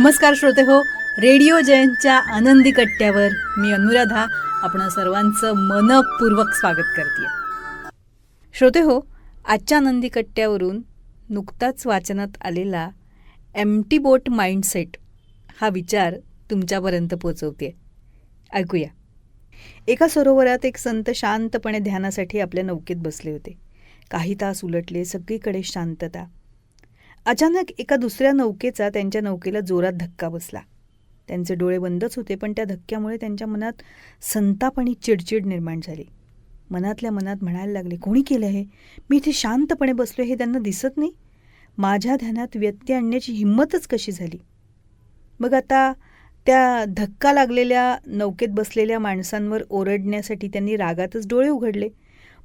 नमस्कार श्रोते हो, रेडिओ जयंतच्या आनंदी कट्ट्यावर मी अनुराधा आपण सर्वांचं मनपूर्वक स्वागत करते. श्रोते हो, आजच्या आनंदी कट्ट्यावरून नुकताच वाचनात आलेला एम्प्टी बोट माइंडसेट हा विचार तुमच्यापर्यंत पोचवते. ऐकूया. एका सरोवरात एक संत शांतपणे ध्यानासाठी आपल्या नौकेत बसले होते. काही तास उलटले, सगळीकडे शांतता. अचानक एका दुसऱ्या नौकेचा त्यांच्या नौकेला जोरात धक्का बसला. त्यांचे डोळे बंदच होते, पण त्या धक्क्यामुळे त्यांच्या मनात संताप आणि चिडचिड निर्माण झाली. मनातल्या मनात म्हणायला लागले, कोणी केलं हे? मी इथे शांतपणे बसलो, हे त्यांना दिसत नाही? माझ्या ध्यानात व्यत्यय आणण्याची हिंमतच कशी झाली? मग आता त्या धक्का लागलेल्या नौकेत बसलेल्या माणसांवर ओरडण्यासाठी त्यांनी रागातच डोळे उघडले.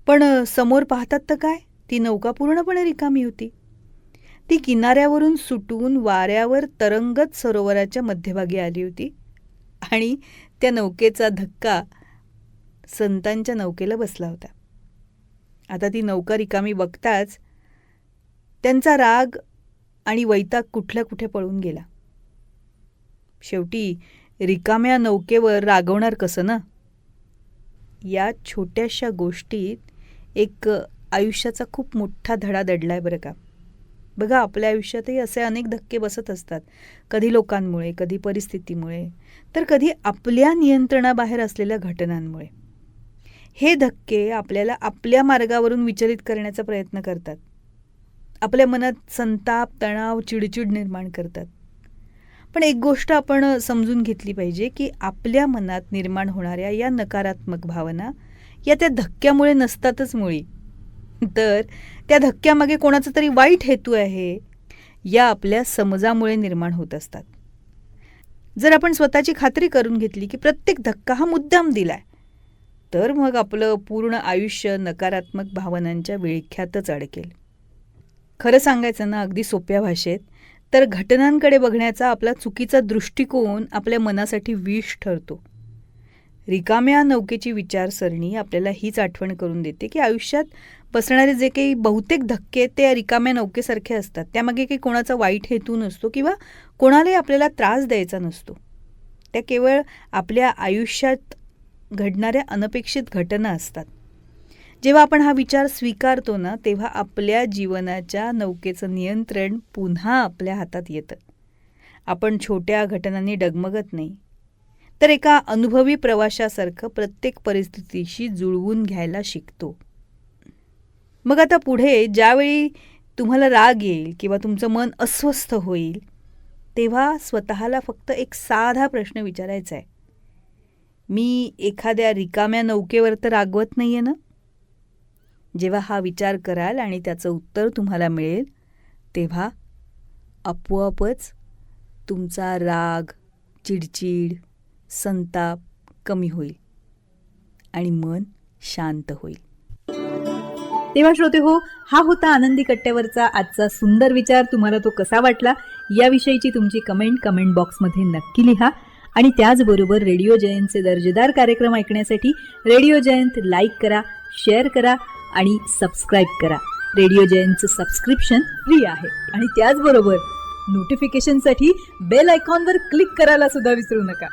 पण समोर पाहतात तर काय, ती नौका पूर्णपणे रिकामी होती. ती किनाऱ्यावरून सुटून वाऱ्यावर तरंगत सरोवराच्या मध्यभागी आली होती आणि त्या नौकेचा धक्का संतांच्या नौकेला बसला होता. आता ती नौका रिकामी बघताच त्यांचा राग आणि वैताग कुठल्या कुठे पळून गेला. शेवटी रिकाम्या नौकेवर रागवणार कसं ना? या छोट्याशा गोष्टीत एक आयुष्याचा खूप मोठा धडा दडलाय बरं का. बघा, आपल्या आयुष्यातही असे अनेक धक्के बसत असतात. कधी लोकांमुळे, कधी परिस्थितीमुळे, तर कधी आपल्या नियंत्रणाबाहेर असलेल्या घटनांमुळे. हे धक्के आपल्याला आपल्या मार्गावरून विचलित करण्याचा प्रयत्न करतात. आपल्या मनात संताप, तणाव, चिडचिड निर्माण करतात. पण एक गोष्ट आपण समजून घेतली पाहिजे की आपल्या मनात निर्माण होणाऱ्या या नकारात्मक भावना या त्या धक्क्यामुळे नसतातच मुळी, तर त्या धक्क्यामागे कोणाचा तरी वाईट हेतू आहे या आपल्या समजामुळे निर्माण होत असतात. जर आपण स्वतःची खात्री करून घेतली की प्रत्येक धक्का हा मुद्दाम दिलाय, तर मग आपलं पूर्ण आयुष्य नकारात्मक भावनांच्या विळख्यातच अडकेल. खरं सांगायचं ना, अगदी सोप्या भाषेत, तर घटनांकडे बघण्याचा आपला चुकीचा दृष्टिकोन आपल्या मनासाठी विष ठरतो. रिकाम्या नौकेची विचारसरणी आपल्याला हीच आठवण करून देते की आयुष्यात बसणारे जे काही बहुतेक धक्के ते रिकाम्या नौकेसारखे असतात. त्यामागे काही कोणाचा वाईट हेतू नसतो किंवा कोणालाही आपल्याला त्रास द्यायचा नसतो. त्या केवळ आपल्या आयुष्यात घडणाऱ्या अनपेक्षित घटना असतात. जेव्हा आपण हा विचार स्वीकारतो ना, तेव्हा आपल्या जीवनाच्या नौकेचं नियंत्रण पुन्हा आपल्या हातात येतं. आपण छोट्या घटनांनी डगमगत नाही, तर एका अनुभवी प्रवाशासारखं प्रत्येक परिस्थितीशी जुळवून घ्यायला शिकतो. मग आता पुढे ज्यावेळी तुम्हाला राग येईल किंवा तुमचं मन अस्वस्थ होईल, तेव्हा स्वतःला फक्त एक साधा प्रश्न विचारायचा आहे, मी एखाद्या रिकाम्या नौकेवर तर रागवत नाही आहे ना? जेव्हा हा विचार कराल आणि त्याचं उत्तर तुम्हाला मिळेल, तेव्हा आपोआपच तुमचा राग, चिडचिड, संताप कमी होईल आणि मन शांत होईल. तेव्हा श्रोते हो, हा होता आनंदी कट्ट्यावरचा आजचा सुंदर विचार. तुम्हाला तो कसा वाटला याविषयीची तुमची कमेंट बॉक्समध्ये नक्की लिहा. आणि त्याचबरोबर रेडिओ जयंतचे दर्जेदार कार्यक्रम ऐकण्यासाठी रेडिओ जयंत लाईक करा, शेअर करा आणि सबस्क्राईब करा. रेडिओ जयंतचं सबस्क्रिप्शन फ्री आहे. आणि त्याचबरोबर नोटिफिकेशनसाठी बेल आयकॉनवर क्लिक करायला सुद्धा विसरू नका.